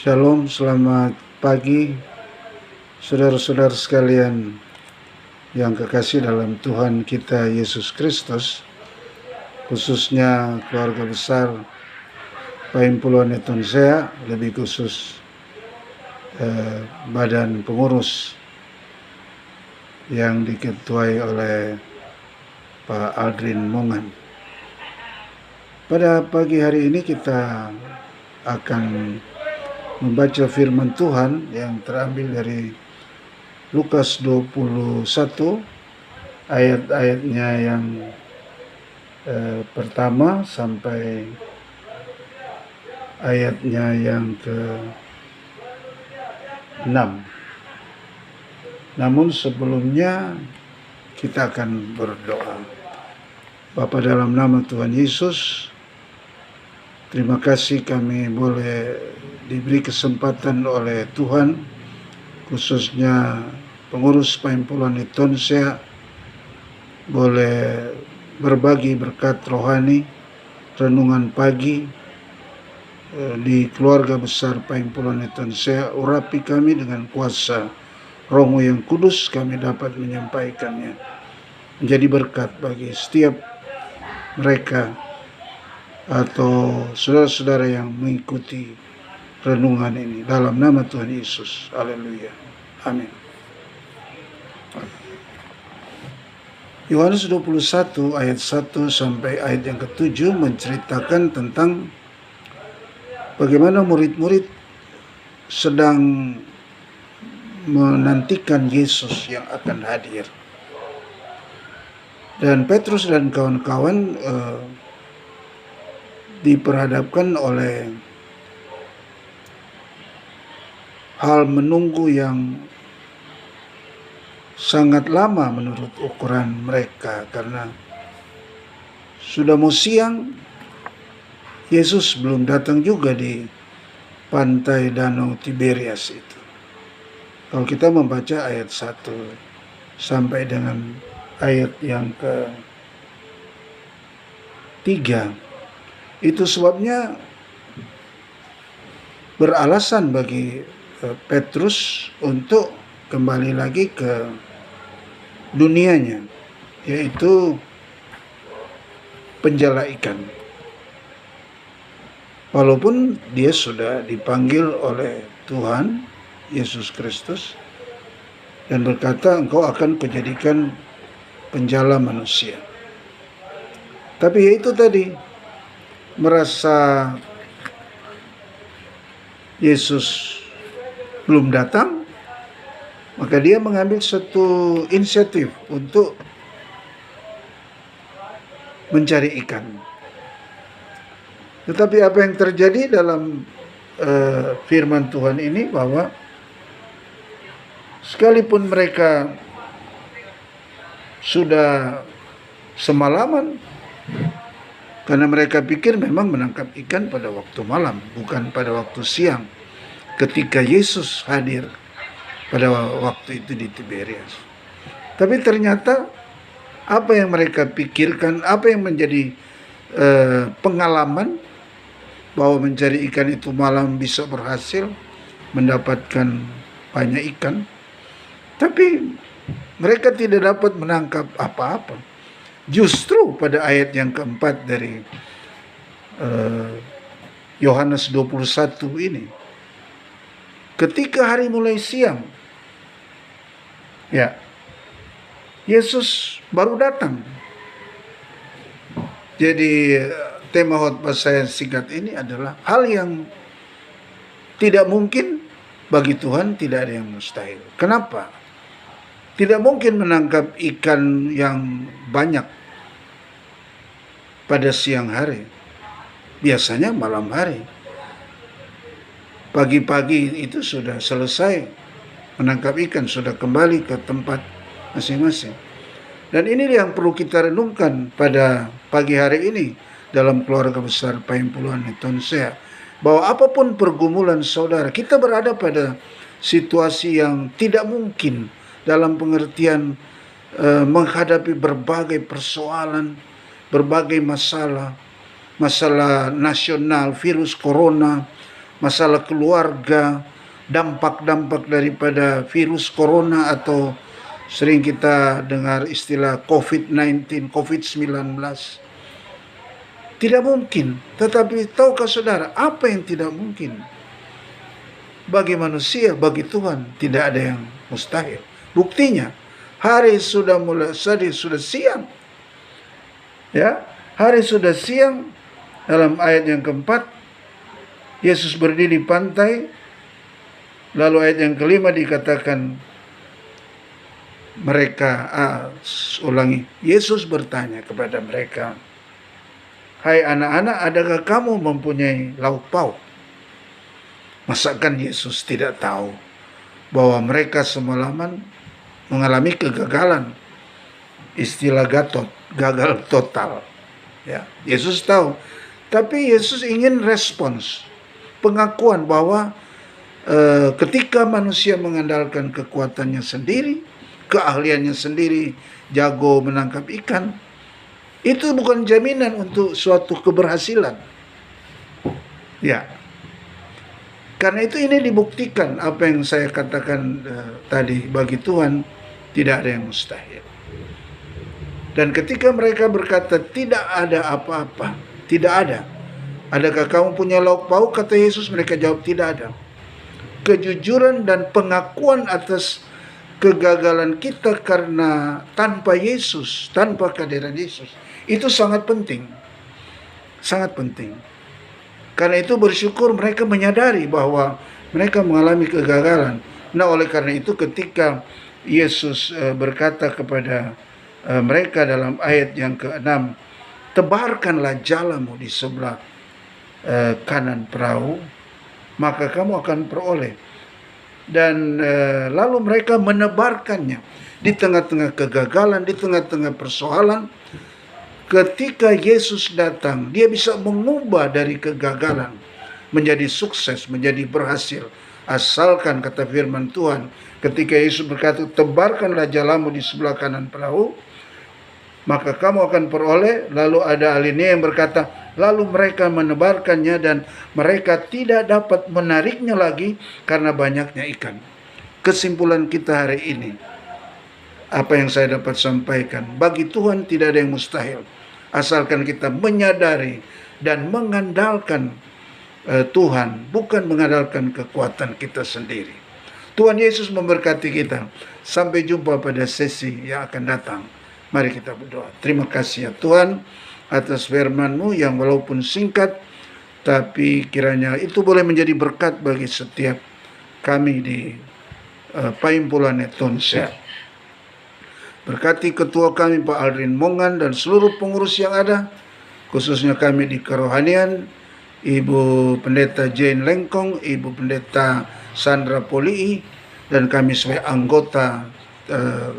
Shalom, selamat pagi saudara-saudara sekalian yang kekasih dalam Tuhan kita Yesus Kristus, khususnya keluarga besar Perhimpunan Tonsea, lebih khusus badan pengurus yang diketuai oleh Pak Aldrin Mongan. Pada pagi hari ini kita akan membaca firman Tuhan yang terambil dari Lukas 21 ayat-ayatnya yang pertama sampai ayatnya yang ke-6. Namun sebelumnya kita akan berdoa. Bapa, dalam nama Tuhan Yesus, terima kasih kami boleh diberi kesempatan oleh Tuhan, khususnya pengurus Perhimpunan Tonsea, boleh berbagi berkat rohani, renungan pagi di keluarga besar Perhimpunan Tonsea. Urapi kami dengan kuasa Roh-Mu yang kudus, kami dapat menyampaikannya, menjadi berkat bagi setiap mereka atau saudara-saudara yang mengikuti renungan ini, dalam nama Tuhan Yesus. Haleluya. Amin. Yohanes 21 ayat 1 sampai ayat yang ke-7 menceritakan tentang bagaimana murid-murid sedang menantikan Yesus yang akan hadir. Dan Petrus dan kawan-kawan diperhadapkan oleh hal menunggu yang sangat lama menurut ukuran mereka, karena sudah mau siang, Yesus belum datang juga di pantai Danau Tiberias itu. Kalau kita membaca ayat 1 sampai dengan ayat yang ke-3, itu sebabnya beralasan bagi Petrus untuk kembali lagi ke dunianya, yaitu penjala ikan. Walaupun dia sudah dipanggil oleh Tuhan Yesus Kristus dan berkata, engkau akan kujadikan penjala manusia. Tapi yaitu tadi, merasa Yesus belum datang, maka dia mengambil satu inisiatif untuk mencari ikan. Tetapi apa yang terjadi dalam firman Tuhan ini, bahwa sekalipun mereka sudah semalaman, karena mereka pikir memang menangkap ikan pada waktu malam, bukan pada waktu siang, ketika Yesus hadir pada waktu itu di Tiberias. Tapi ternyata apa yang mereka pikirkan, apa yang menjadi pengalaman bahwa mencari ikan itu malam bisa berhasil mendapatkan banyak ikan, tapi mereka tidak dapat menangkap apa-apa. Justru pada ayat yang keempat dari Yohanes 21 ini, ketika hari mulai siang, ya, Yesus baru datang. Jadi tema khotbah saya singkat ini adalah hal yang tidak mungkin bagi Tuhan, tidak ada yang mustahil. Kenapa? Tidak mungkin menangkap ikan yang banyak pada siang hari. Biasanya malam hari. Pagi-pagi itu sudah selesai menangkap ikan, sudah kembali ke tempat masing-masing. Dan ini yang perlu kita renungkan pada pagi hari ini dalam keluarga besar Perhimpunan Tonsea, bahwa apapun pergumulan saudara, kita berada pada situasi yang tidak mungkin dalam pengertian menghadapi berbagai persoalan, berbagai masalah nasional, virus corona, masalah keluarga, dampak-dampak daripada virus corona atau sering kita dengar istilah COVID-19, COVID-19. Tidak mungkin. Tetapi tahukah saudara, apa yang tidak mungkin? Bagi manusia, bagi Tuhan, tidak ada yang mustahil. Buktinya, hari sudah siang. Ya, hari sudah siang. Dalam ayat yang keempat, Yesus berdiri di pantai. Lalu ayat yang kelima dikatakan Yesus bertanya kepada mereka, "Hai anak-anak, adakah kamu mempunyai lauk pauk?" Masakan Yesus tidak tahu bahwa mereka semalaman mengalami kegagalan, istilah gagal total. Ya, Yesus tahu, tapi Yesus ingin respons, pengakuan bahwa ketika manusia mengandalkan kekuatannya sendiri, keahliannya sendiri, jago menangkap ikan, itu bukan jaminan untuk suatu keberhasilan. Ya, karena itu ini dibuktikan apa yang saya katakan tadi, bagi Tuhan tidak ada yang mustahil. Dan ketika mereka berkata tidak ada apa-apa, tidak ada. Adakah kamu punya lauk pauk? Kata Yesus, mereka jawab tidak ada. Kejujuran dan pengakuan atas kegagalan kita karena tanpa Yesus, tanpa kehadiran Yesus, itu sangat penting. Sangat penting. Karena itu bersyukur mereka menyadari bahwa mereka mengalami kegagalan. Nah, oleh karena itu ketika Yesus berkata kepada mereka dalam ayat yang ke-6, "Tebarkanlah jalamu di sebelah kanan perahu, maka kamu akan peroleh." Dan lalu mereka menebarkannya di tengah-tengah kegagalan, di tengah-tengah persoalan. Ketika Yesus datang, dia bisa mengubah dari kegagalan menjadi sukses, menjadi berhasil. Asalkan, kata firman Tuhan, ketika Yesus berkata, "Tebarkanlah jalamu di sebelah kanan perahu, maka kamu akan peroleh." Lalu ada alinea yang berkata, lalu mereka menebarkannya dan mereka tidak dapat menariknya lagi karena banyaknya ikan. Kesimpulan kita hari ini, apa yang saya dapat sampaikan, bagi Tuhan tidak ada yang mustahil. Asalkan kita menyadari dan mengandalkan Tuhan, bukan mengandalkan kekuatan kita sendiri. Tuhan Yesus memberkati kita. Sampai jumpa pada sesi yang akan datang. Mari kita berdoa. Terima kasih ya Tuhan atas firman-Mu yang walaupun singkat, tapi kiranya itu boleh menjadi berkat bagi setiap kami di Paimpulan Tonsel. Berkati ketua kami Pak Aldrin Mongan dan seluruh pengurus yang ada, khususnya kami di kerohanian, Ibu Pendeta Jane Lengkong, Ibu Pendeta Sandra Polii, dan kami sebagai anggota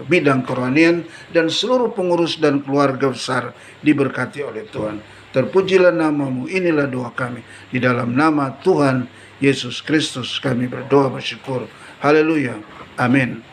bidang kerohanian dan seluruh pengurus dan keluarga besar diberkati oleh Tuhan. Terpujilah nama-Mu, inilah doa kami. Di dalam nama Tuhan Yesus Kristus kami berdoa bersyukur. Haleluya. Amin.